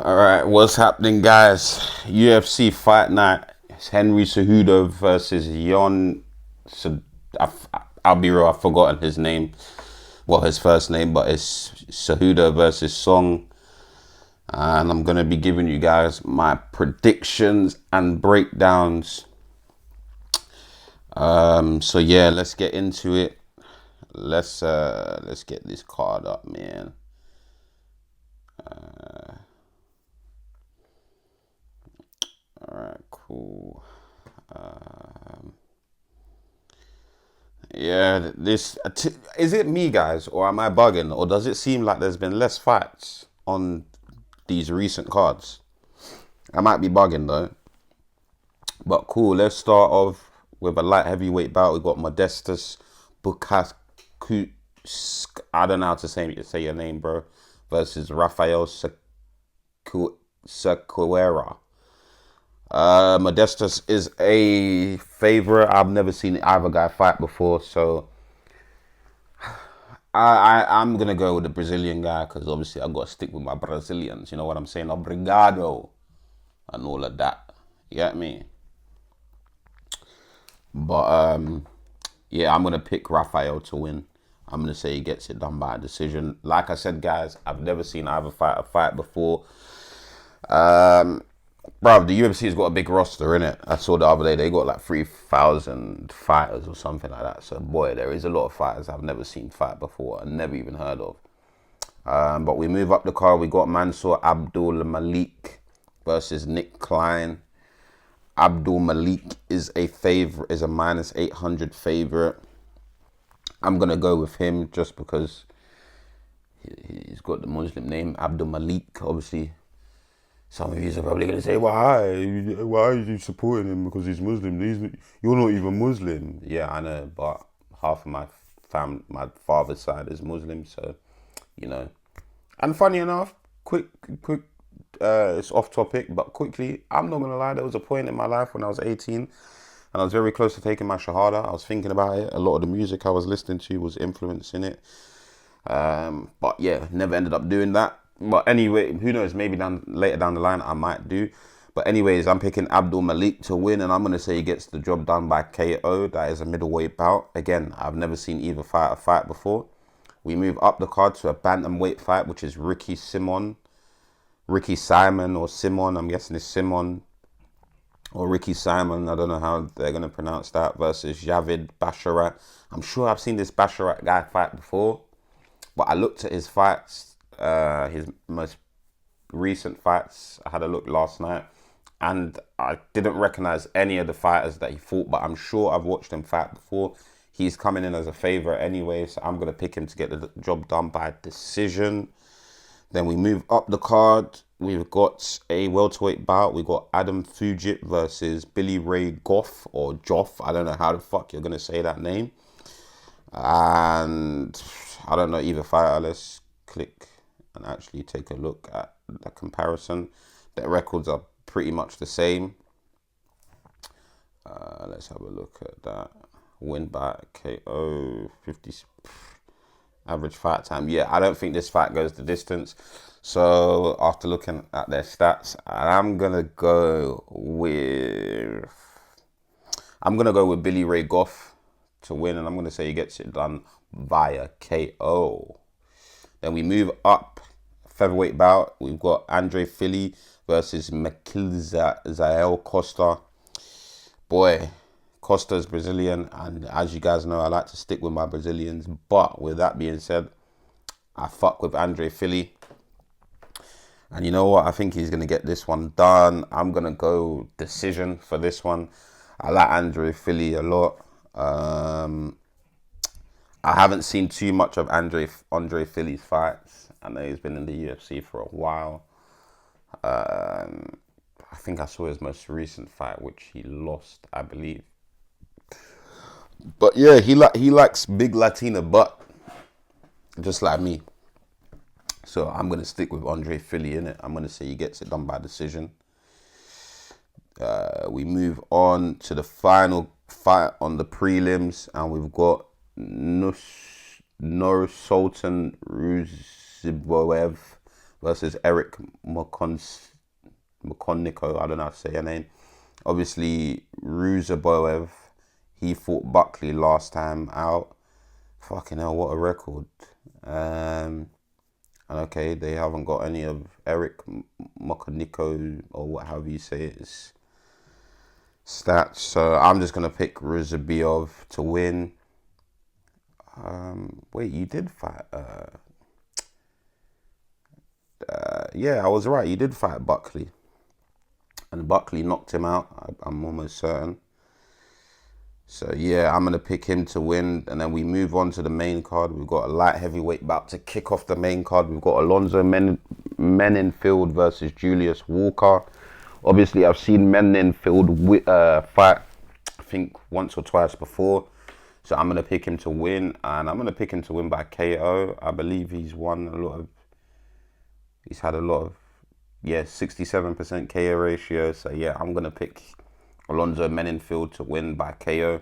All right, what's happening, guys? UFC Fight Night. It's Henry Cejudo versus Yon. So I'll be real, I've forgotten his name. Well, his first name, but it's Cejudo versus Song. And I'm going to be giving you guys my predictions and breakdowns. So yeah, let's get into it. Let's get this card up, man. All right, cool. Yeah, is it me, guys, or am I bugging, or does it seem like there's been less fights on these recent cards? I might be bugging though, but cool. Let's start off with a light heavyweight bout. We got Modestas Bukaku. I don't know how to say your name, bro. Versus Rafael Sequeira. Modestas is a favorite. I've never seen either guy fight before, so I'm gonna go with the Brazilian guy because obviously I gotta stick with my Brazilians. You know what I'm saying? Obrigado and all of that. You get me? But yeah, I'm gonna pick Rafael to win. I'm gonna say he gets it done by a decision. Like I said, guys, I've never seen either fight before. Bro, the UFC's got a big roster, innit? I saw the other day they got like 3,000 fighters or something like that. So boy, there is a lot of fighters I've never seen fight before and never even heard of. But we move up the card. We got Mansour Abdul Malik versus Nick Klein. Abdul Malik is a favorite, is a minus 800 favorite. I'm gonna go with him just because he's got the Muslim name Abdul Malik. Obviously, some of you are probably gonna say, "Why? Why are you supporting him because he's Muslim? You're not even Muslim." Yeah, I know, but half of my father's side is Muslim, so you know. And funny enough, quick, it's off topic, but quickly, I'm not gonna lie. There was a point in my life when I was 18, and I was very close to taking my shahada. I was thinking about it. A lot of the music I was listening to was influencing it. But yeah, never ended up doing that. But anyway, who knows? Maybe later down the line I might do. But anyways, I'm picking Abdul Malik to win, and I'm gonna say he gets the job done by KO. That is a middleweight bout. Again, I've never seen either fighter fight before. We move up the card to a bantamweight fight, which is Ricky Simon, or Simon. I'm guessing it's Simon or Ricky Simon. I don't know how they're gonna pronounce that. Versus Javid Basharat. I'm sure I've seen this Basharat guy fight before, but I looked at his fights. His most recent fights, I had a look last night, and I didn't recognize any of the fighters that he fought, but I'm sure I've watched him fight before. He's coming in as a favorite anyway, so I'm going to pick him to get the job done by decision. Then we move up the card. We've got a welterweight bout. We've got Adam Fugit versus Billy Ray Goff, or Joff. I don't know how the fuck you're going to say that name. And I don't know either fighter. Let's click and actually take a look at the comparison. Their records are pretty much the same. Let's have a look at that. Win by KO, 50 average fight time. Yeah, I don't think this fight goes the distance. So after looking at their stats, I'm gonna go with Billy Ray Goff to win, and I'm gonna say he gets it done via KO. Then we move up featherweight bout. We've got Andre Fili versus Zael Costa. Boy, Costa's Brazilian, and as you guys know, I like to stick with my Brazilians. But with that being said, I fuck with Andre Fili. And you know what? I think he's going to get this one done. I'm going to go decision for this one. I like Andre Fili a lot. I haven't seen too much of Andre Fili's fights. I know he's been in the UFC for a while. I think I saw his most recent fight, which he lost, I believe. But yeah, he likes big Latina butt, just like me. So I'm gonna stick with Andre Fili in it. I'm gonna say he gets it done by decision. We move on to the final fight on the prelims, and we've got Nursultan Ruziboev versus Eric McConnico. I don't know how to say your name. Obviously, Ruzaboev, he fought Buckley last time out. Fucking hell, what a record. And okay, they haven't got any of Eric McConnico, or whatever you say it, stats. So I'm just going to pick Ruzaboev to win. Wait, you did fight... yeah, I was right. You did fight Buckley. And Buckley knocked him out, I'm almost certain. So yeah, I'm going to pick him to win. And then we move on to the main card. We've got a light heavyweight bout to kick off the main card. We've got Alonzo Menenfield versus Julius Walker. Obviously, I've seen Menenfield fight, I think, once or twice before. So I'm going to pick him to win. And I'm going to pick him to win by KO. I believe he's had a lot of, 67% KO ratio. So yeah, I'm going to pick Alonzo Menenfield to win by KO.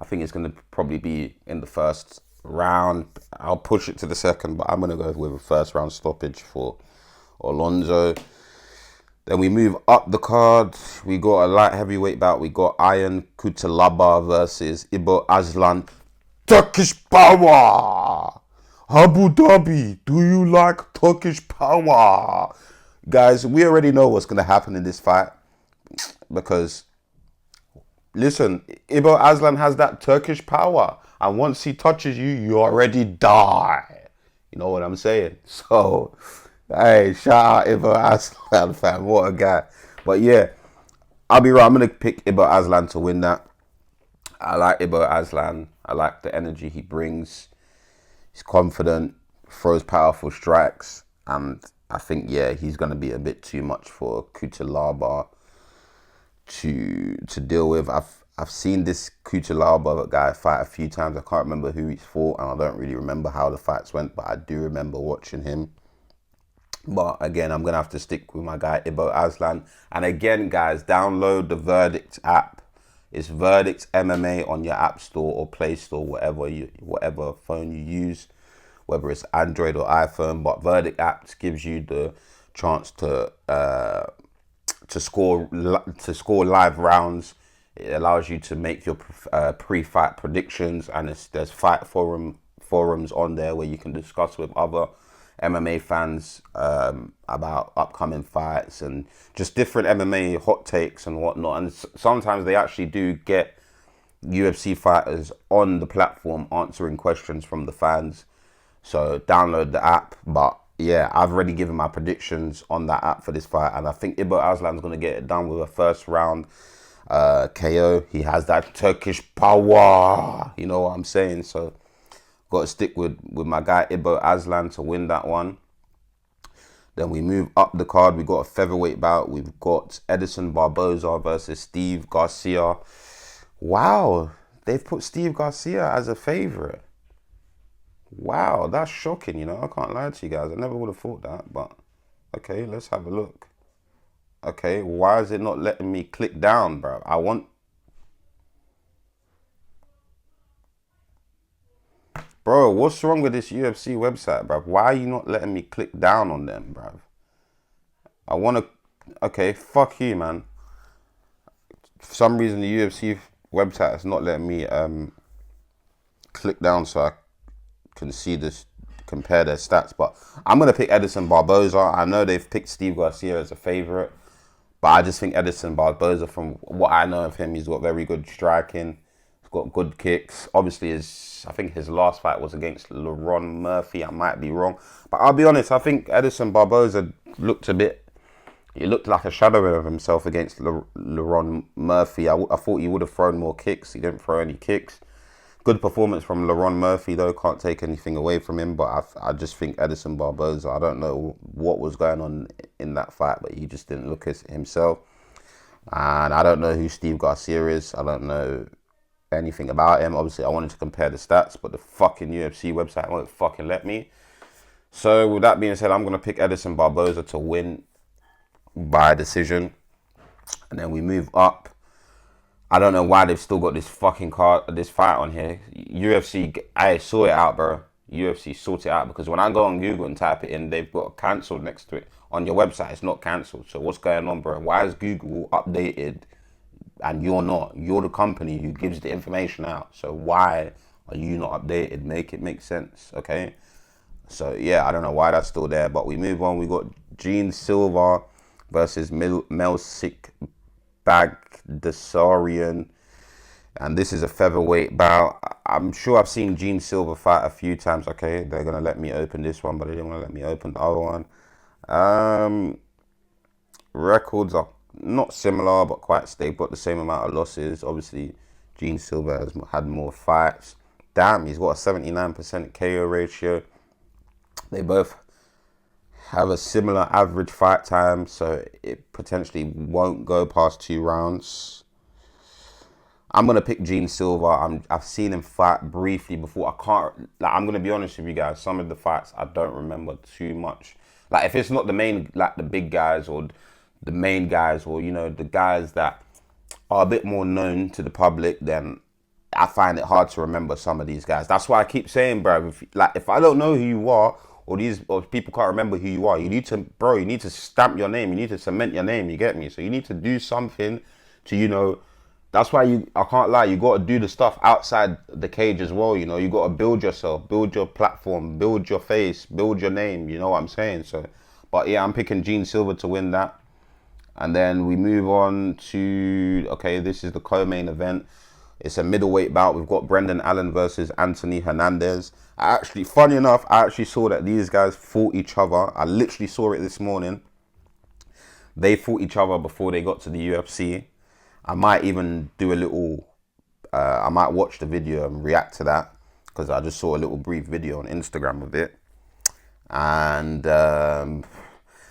I think it's going to probably be in the first round. I'll push it to the second, but I'm going to go with a first round stoppage for Alonzo. Then we move up the card. We got a light heavyweight bout. We got Iron Kutalaba versus Ibo Aslan. Turkish power! Abu Dhabi, do you like Turkish power? Guys, we already know what's going to happen in this fight. Because, listen, Ibo Aslan has that Turkish power. And once he touches you, you already die. You know what I'm saying? So, hey, shout out Ibo Aslan, fam. What a guy. But yeah, I'll be right. I'm going to pick Ibo Aslan to win that. I like Ibo Aslan. I like the energy he brings. He's confident, throws powerful strikes. And I think, yeah, he's going to be a bit too much for Kutalaba to deal with. I've seen this Kutalaba guy fight a few times. I can't remember who he's fought, and I don't really remember how the fights went, but I do remember watching him. But again, I'm going to have to stick with my guy Ibo Aslan. And again, guys, download the Verdict app. It's Verdict MMA on your App Store or Play Store, whatever phone you use, whether it's Android or iPhone. But Verdict app gives you the chance to score live rounds. It allows you to make your pre-fight predictions, and there's fight forums on there where you can discuss with other MMA fans about upcoming fights and just different MMA hot takes and whatnot. And sometimes they actually do get UFC fighters on the platform answering questions from the fans. So download the app. But yeah, I've already given my predictions on that app for this fight, and I think Ibo Aslan's going to get it done with a first round KO. He has that Turkish power, you know what I'm saying? So got to stick with my guy Ibo Aslan to win that one. Then we move up the card. We got a featherweight bout. We've got Edson Barboza versus Steve Garcia. Wow, they've put Steve Garcia as a favorite. Wow, that's shocking, you know. I can't lie to you guys. I never would have thought that, but okay, let's have a look. Okay, why is it not letting me click down, bro? Bro, what's wrong with this UFC website, bro? Why are you not letting me click down on them, bro? I want to... Okay, fuck you, man. For some reason, the UFC website is not letting me click down so I can see this, compare their stats. But I'm going to pick Edson Barboza. I know they've picked Steve Garcia as a favorite, but I just think Edson Barboza, from what I know of him, he's got very good striking. He's got good kicks. Obviously, I think his last fight was against Leron Murphy. I might be wrong, but I'll be honest. I think Edson Barboza looked he looked like a shadow of himself against Leron Murphy. I thought he would have thrown more kicks. He didn't throw any kicks. Good performance from Leron Murphy, though. Can't take anything away from him. But I just think Edson Barboza, I don't know what was going on in that fight, but he just didn't look as himself. And I don't know who Steve Garcia is. I don't know anything about him. Obviously, I wanted to compare the stats, but the fucking UFC website won't fucking let me. So with that being said, I'm going to pick Edson Barboza to win by decision. And then we move up. I don't know why they've still got this fucking card, this fight on here. UFC, I saw it out, bro. UFC, sort it out. Because when I go on Google and type it in, they've got cancelled next to it. On your website, it's not cancelled. So what's going on, bro? Why is Google updated and you're not? You're the company who gives the information out. So why are you not updated? Make it make sense, okay? So yeah, I don't know why that's still there, but we move on. We got Gene Silva versus Melsik Bagdasarian, and this is a featherweight bout. I'm sure I've seen Gene Silva fight a few times. Okay, they're gonna let me open this one, but they didn't want to let me open the other one. Records are not similar, but quite stable. Got the same amount of losses. Obviously, Gene Silva has had more fights. Damn, he's got a 79% KO ratio. They both have a similar average fight time, so it potentially won't go past 2 rounds. I'm gonna pick Gene Silva. I've seen him fight briefly before. I can't. Like, I'm gonna be honest with you guys. Some of the fights I don't remember too much. Like, if it's not the main, like the big guys or the main guys, or the guys that are a bit more known to the public, then I find it hard to remember some of these guys. That's why I keep saying, bro, if I don't know who you are, or people can't remember who you are, you need to stamp your name. You need to cement your name. You get me? So you need to do something to, that's why I can't lie, you got to do the stuff outside the cage as well. You got to build yourself, build your platform, build your face, build your name. You know what I'm saying? So, but yeah, I'm picking Gene Silva to win that. And then we move on to, okay, this is the co-main event. It's a middleweight bout. We've got Brendan Allen versus Anthony Hernandez. Funny enough, I actually saw that these guys fought each other. I literally saw it this morning. They fought each other before they got to the UFC. I might even do a little, I might watch the video and react to that, because I just saw a little brief video on Instagram of it. And the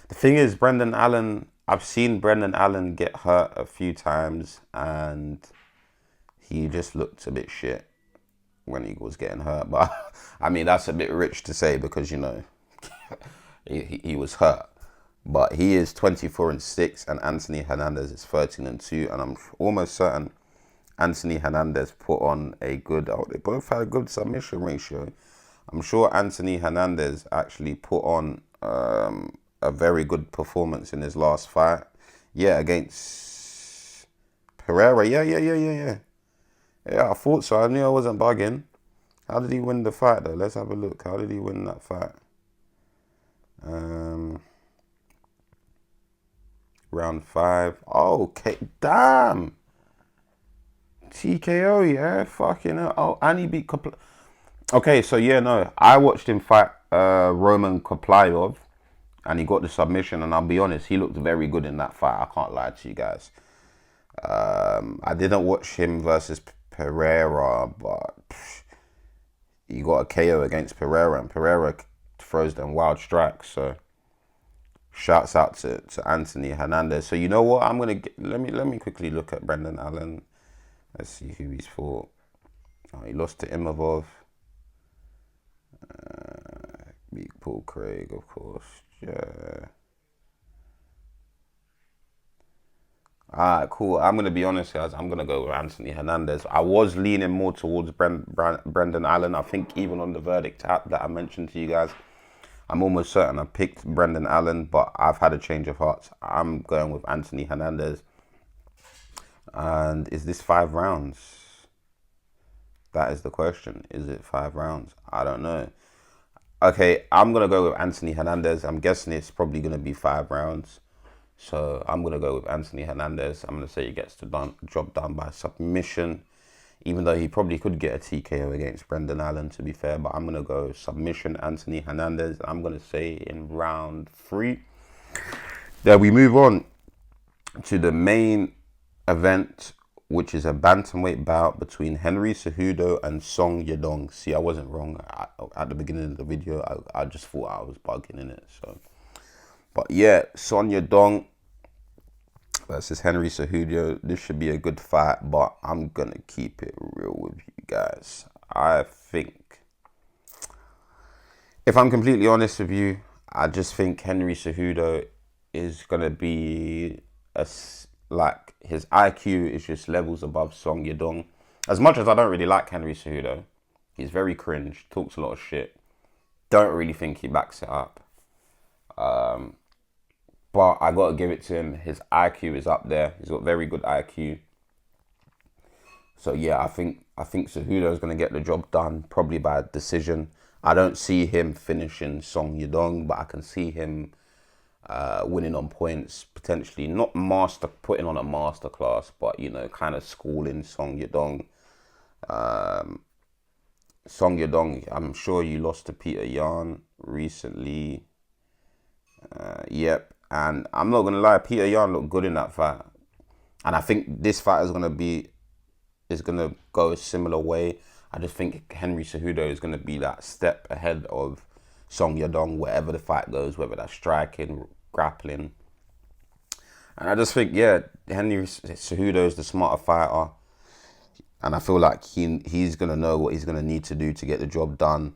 thing is, Brendan Allen, I've seen Brendan Allen get hurt a few times, and he just looked a bit shit when he was getting hurt. But I mean, that's a bit rich to say, because he was hurt. But he is 24-6, and Anthony Hernandez is 13-2, and I'm almost certain Anthony Hernandez put on a good. Oh, they both had a good submission ratio. I'm sure Anthony Hernandez actually put on a very good performance in his last fight. Yeah, against Pereira. Yeah. Yeah, I thought so. I knew I wasn't bugging. How did he win the fight, though? Let's have a look. How did he win that fight? Round 5. Oh, okay. Damn. TKO, yeah. Fucking hell. Oh, and he beat Okay, so yeah, no. I watched him fight Roman Koplayov, and he got the submission, and I'll be honest, he looked very good in that fight. I can't lie to you guys. I didn't watch him versus Pereira, but he got a KO against Pereira, and Pereira throws them wild strikes. So shouts out to Anthony Hernandez. So you know what? I'm gonna let me quickly look at Brendan Allen. Let's see who he's fought. Oh, he lost to Imavov. Beat Paul Craig, of course. Yeah. Alright, cool. I'm gonna be honest, guys. I'm gonna go with Anthony Hernandez. I was leaning more towards Brendan Allen. I think even on the verdict app that I mentioned to you guys, I'm almost certain I picked Brendan Allen, but I've had a change of heart. I'm going with Anthony Hernandez. And is this 5 rounds? That is the question. Is it 5 rounds? I don't know. Okay, I'm going to go with Anthony Hernandez. I'm guessing it's probably going to be 5 rounds. So I'm going to go with Anthony Hernandez. I'm going to say he gets the job done by submission. Even though he probably could get a TKO against Brendan Allen, to be fair. But I'm going to go submission Anthony Hernandez. I'm going to say in round 3. Then we move on to the main event, which is a bantamweight bout between Henry Cejudo and Song Yadong. See, I wasn't wrong at the beginning of the video. I just thought I was bugging in it. So, but yeah, Song Yadong versus Henry Cejudo. This should be a good fight, but I'm gonna keep it real with you guys. I think, if I'm completely honest with you, I just think Henry Cejudo is gonna be like, his IQ is just levels above Song Yadong. As much as I don't really like Henry Cejudo, he's very cringe, talks a lot of shit. Don't really think he backs it up. But I got to give it to him. His IQ is up there. He's got very good IQ. So yeah, I think Cejudo is going to get the job done, probably by decision. I don't see him finishing Song Yadong, but I can see him winning on points, potentially not putting on a master class, but kind of schooling Song Yadong. Song Yadong, I'm sure you lost to Peter Yan recently. Yep, and I'm not gonna lie, Peter Yan looked good in that fight, and I think this fight is gonna go a similar way. I just think Henry Cejudo is gonna be that step ahead of Song Yadong, wherever the fight goes, whether that's striking, grappling. And I just think, yeah, Henry Cejudo is the smarter fighter. And I feel like he's going to know what he's going to need to do to get the job done.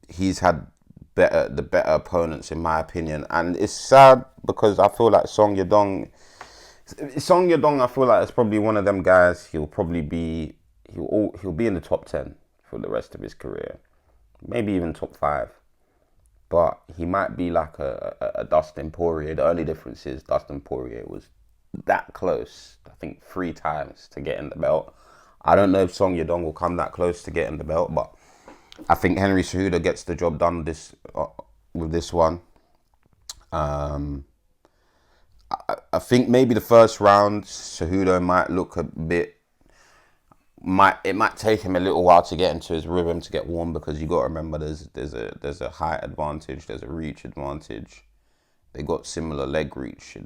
He's had the better opponents, in my opinion. And it's sad because I feel like Song Yadong, I feel like it's probably one of them guys, he'll be in the top 10 for the rest of his career. Maybe even top 5. But he might be like a Dustin Poirier. The only difference is Dustin Poirier was that close, I think 3 times to getting the belt. I don't know if Song Yadong will come that close to getting the belt, but I think Henry Cejudo gets the job done with this one. I think maybe the first round Cejudo might look a bit. It might take him a little while to get into his rhythm, to get warm, because you got to remember there's a height advantage, there's a reach advantage. They got similar leg reach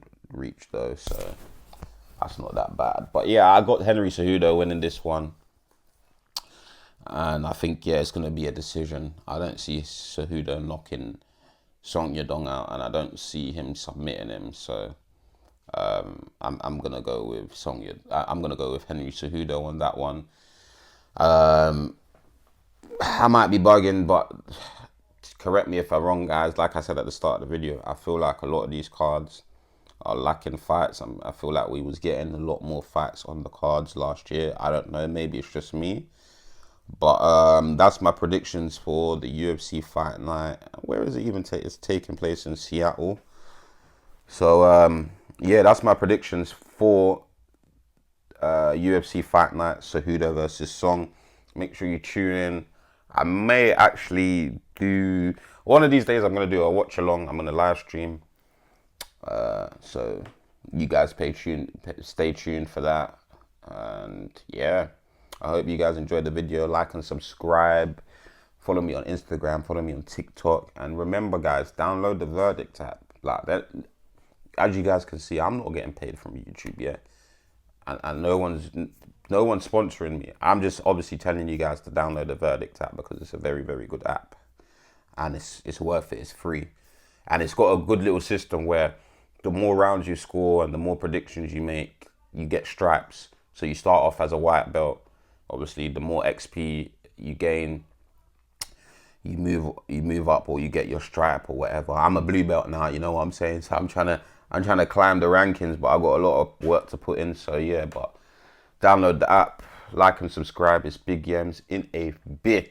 though, so that's not that bad. But yeah, I got Henry Cejudo winning this one, and I think it's gonna be a decision. I don't see Cejudo knocking Song Yadong out, and I don't see him submitting him. So I'm gonna go with I'm gonna go with Henry Cejudo on that one. I might be bugging, but correct me if I'm wrong, guys. Like I said at the start of the video, I feel like a lot of these cards are lacking fights. I feel like we was getting a lot more fights on the cards last year. I don't know, maybe it's just me. But that's my predictions for the UFC Fight Night. Where is it even? It's taking place in Seattle. So yeah, that's my predictions for UFC Fight Night, Cejudo versus Song. Make sure you tune in. I may actually do one of these days. I'm gonna do a watch along. I'm gonna live stream. So you guys stay tuned for that. And yeah, I hope you guys enjoyed the video. Like and subscribe. Follow me on Instagram. Follow me on TikTok. And remember, guys, download the Verdict app. Like that. As you guys can see, I'm not getting paid from YouTube yet, and no one's sponsoring me. I'm just obviously telling you guys to download the Verdict app because it's a very, very good app, and it's worth it. It's free, and it's got a good little system where the more rounds you score and the more predictions you make, you get stripes. So you start off as a white belt. Obviously, the more XP you gain, you move up, or you get your stripe or whatever. I'm a blue belt now, you know what I'm saying? So I'm trying to climb the rankings, but I've got a lot of work to put in. So yeah, but download the app, like and subscribe. It's Big Yems in a bit.